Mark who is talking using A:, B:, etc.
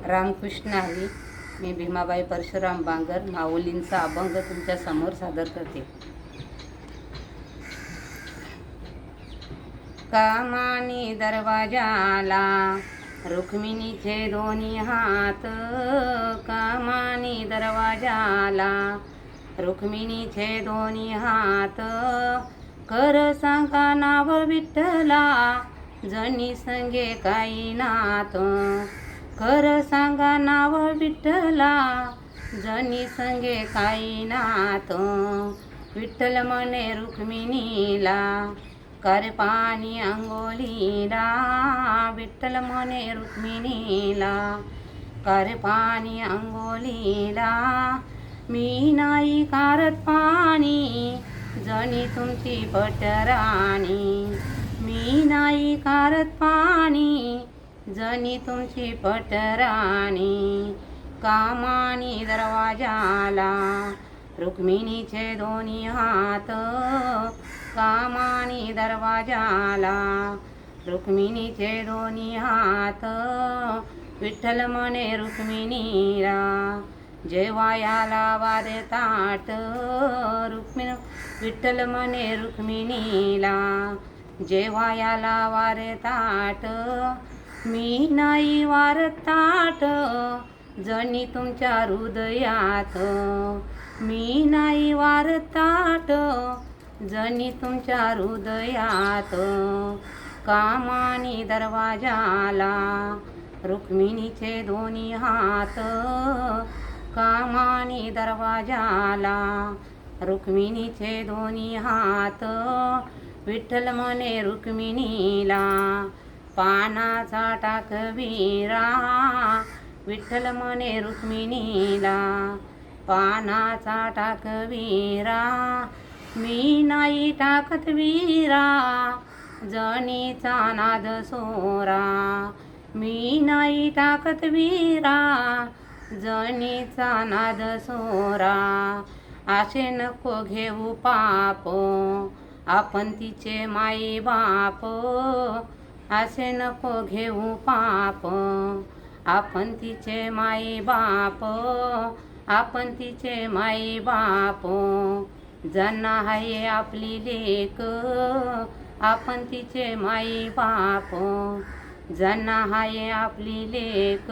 A: रामकृष्ण हरी. मी भीमाबाई परशुराम बांगर माऊलींचा अभंग तुमच्या समोर सादर करते. कामानी दरवाजाला रुक्मिणीचे दोन्ही हात, कामानी दरवाजाला रुक्मिणीचे दोन्ही हात. कर सांगा नाव विठ्ठला, जणी संगे काही नात. कर सांगा नाव विठ्ठला, जणी संगे काही नात. विठ्ठल म्हणे रुक्मिणीला, कर पाणी अंघोळीला. विठ्ठल म्हणे रुक्मिणीला, कर पाणी अंघोळीला. मी नाही कारत पाणी, जणी तुमची पटराणी. मी नाही कारत पाणी, जणी तुमची पटराणी. कामानी दरवाजाला रुक्मिणीचे दोन्ही हात, कामानी दरवाजाला रुक्मिणीचे दोन्ही हात. विठ्ठल म्हणे रुक्मिणीला, जेवायाला वारे ताट. विठ्ठल म्हणे रुक्मिणीला, जेवायाला वारे ताट. मी नाही वारत ताट, जणी तुमच्या हृदयात. मी नाही वारत ताट, जणी तुमच्या हृदयात. कामानी दरवाजाला रुक्मिणीचे दोन्ही हात, कामानी दरवाजाला रुक्मिणीचे दोन्ही हात. विठ्ठल म्हणे रुक्मिणीला, पानाचा टाकवीरा. विठ्ठल म्हणे रुक्मिणीला, पानाचा टाकवीरा. मी नाही टाकत वीरा, जणीचा नाद सोरा. मी नाही टाकत वीरा, जणीचा नाद सोरा. असे नको घेऊ पाप, आपण तिचे माई बाप. असे नको घेऊ पाप, आपण तिचे माई बाप. आपण तिचे माई बाप. जना आहे आपली लेक, आपण तिचे माई बाप. जना आहे आपली लेक.